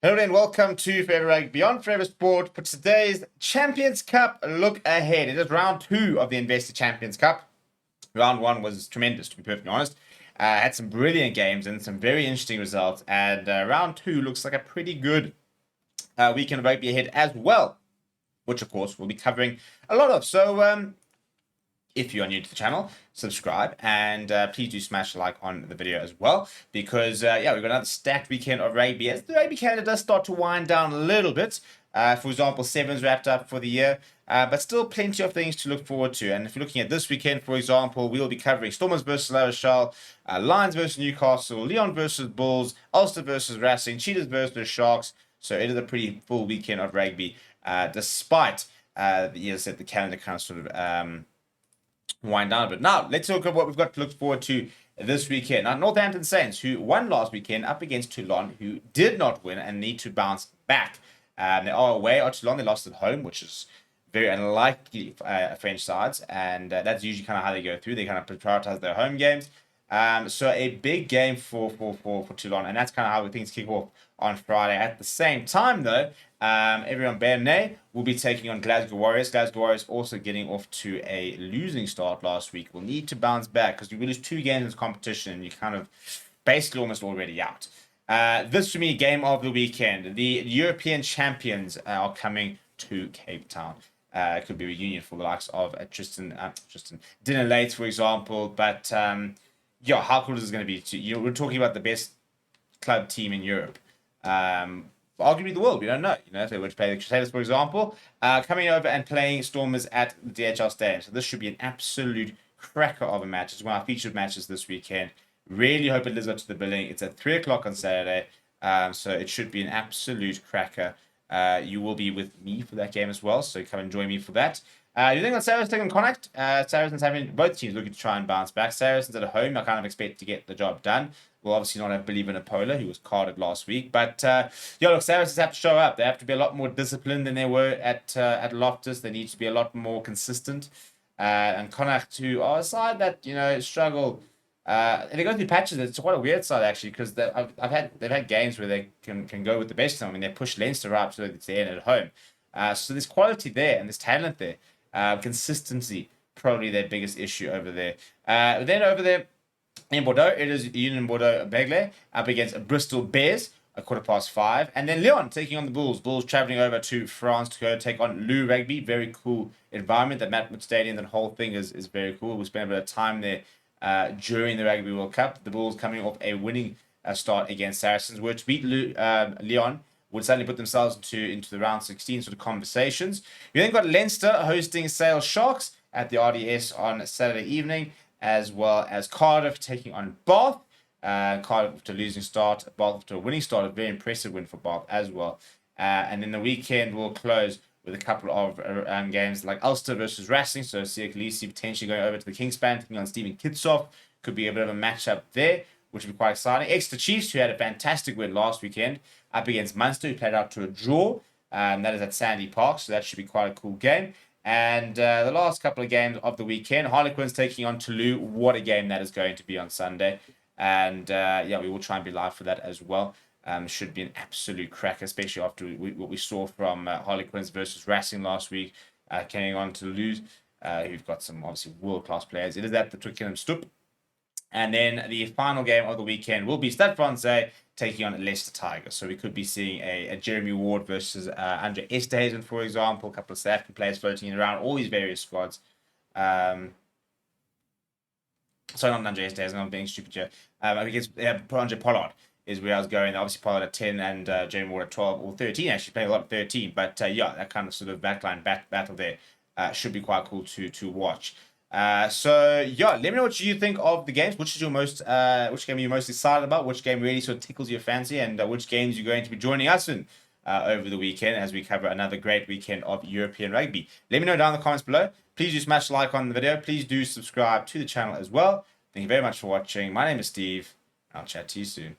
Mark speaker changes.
Speaker 1: Hello and welcome to Forever Rugby Beyond Forever Sport for today's Champions Cup look ahead. It is round 2 of the Investor Champions Cup. Round 1 was tremendous, to be perfectly honest. Had some brilliant games and some very interesting results. And round 2 looks like a pretty good weekend of rugby ahead as well, which of course we'll be covering a lot of. So if you are new to the channel, subscribe and please do smash a like on the video as well, because we've got another stacked weekend of rugby as the rugby calendar does start to wind down a little bit. For example, Sevens wrapped up for the year, but still plenty of things to look forward to. And if you're looking at this weekend, for example, we'll be covering Stormers versus La Rochelle, Lions versus Newcastle, Leon versus Bulls, Ulster versus Racing, Cheetahs versus Sharks. So it is a pretty full weekend of rugby, despite the calendar kind of sort of wind down a bit. Now, let's look at what we've got to look forward to this weekend. Now, Northampton Saints, who won last weekend up against Toulon, who did not win and need to bounce back. They are away at Toulon. They lost at home, which is very unlikely French sides, and that's usually kind of how they go through. They kind of prioritize their home games. So a big game for Toulon, and that's kind of how things kick off on Friday. At the same time, though, everyone Bernay will be taking on Glasgow Warriors. Glasgow Warriors also getting off to a losing start last week. Will need to bounce back because you lose 2 games in this competition and you're kind of basically almost already out. This for me, game of the weekend. The European champions are coming to Cape Town. It could be a reunion for the likes of Tristan Dinner Late, for example. But how cool is this going to be? We're talking about the best club team in Europe. Arguably the world, we don't know. If they were to play the Crusaders, for example, coming over and playing Stormers at the DHL Stadium. So this should be an absolute cracker of a match. It's one of our featured matches this weekend. Really hope it lives up to the billing. It's at 3 o'clock on Saturday, so it should be an absolute cracker. You will be with me for that game as well, so come and join me for that. You think on Saracens taking Connacht? Saracens having both teams looking to try and bounce back. Saracens at home, I kind of expect to get the job done. We'll obviously not have Believer Napola, who was carded last week. But look, Saracens have to show up. They have to be a lot more disciplined than they were at Loftus. They need to be a lot more consistent. And Connacht, who are a side that struggle. And they go through patches. It's quite a weird side actually, because they've had games where they can go with the best of them. I mean, they push Leinster up so it's the end at home. So there's quality there and there's talent there. Consistency probably their biggest issue over there. Then over there in Bordeaux, it is Union Bordeaux-Bègles up against Bristol Bears at 5:15, and then Lyon taking on the Bulls. Bulls traveling over to France to go take on Lou Rugby. Very cool environment. The Matmut Stadium, that whole thing is very cool. We spent a bit of time there during the Rugby World Cup. The Bulls coming off a winning start against Saracens, were to beat Lyon would suddenly put themselves into the round 16 sort of conversations. You then got Leinster hosting Sale Sharks at the RDS on Saturday evening, as well as Cardiff taking on Bath. Cardiff to a losing start, Bath to a winning start, a very impressive win for Bath as well. And then the weekend will close with a couple of games like Ulster versus Racing. So Sia Khaleesi potentially going over to the Kingspan, taking on Stephen Kitsoff. Could be a bit of a matchup there, which would be quite exciting. Exeter Chiefs, who had a fantastic win last weekend, up against Munster, who played out to a draw. That is at Sandy Park, so that should be quite a cool game. And the last couple of games of the weekend, Harlequins taking on Toulouse. What a game that is going to be on Sunday. And we will try and be live for that as well. Should be an absolute cracker, especially after what we saw from Harlequins versus Racing last week, carrying on Toulouse, who've got some obviously world-class players. It is at the Twickenham Stoop. And then the final game of the weekend will be Stade Francais taking on Leicester Tigers. So we could be seeing a Jeremy Ward versus Andre Esterhuizen, for example. A couple of South African players floating around all these various squads. Sorry, not Andre Esterhuizen, I'm being stupid here. Against Andre Pollard is where I was going. Obviously Pollard at 10 and Jeremy Ward at 12 or 13. Actually playing a lot of 13. But that kind of sort of backline battle there should be quite cool to watch. Let me know what you think of the games. Which game are you most excited about? Which game really sort of tickles your fancy, and which games you're going to be joining us in over the weekend as we cover another great weekend of European rugby. Let me know down in the comments below. Please do smash the like on the video. Please do subscribe to the channel as well. Thank you very much for watching. My name is Steve. I'll chat to you soon.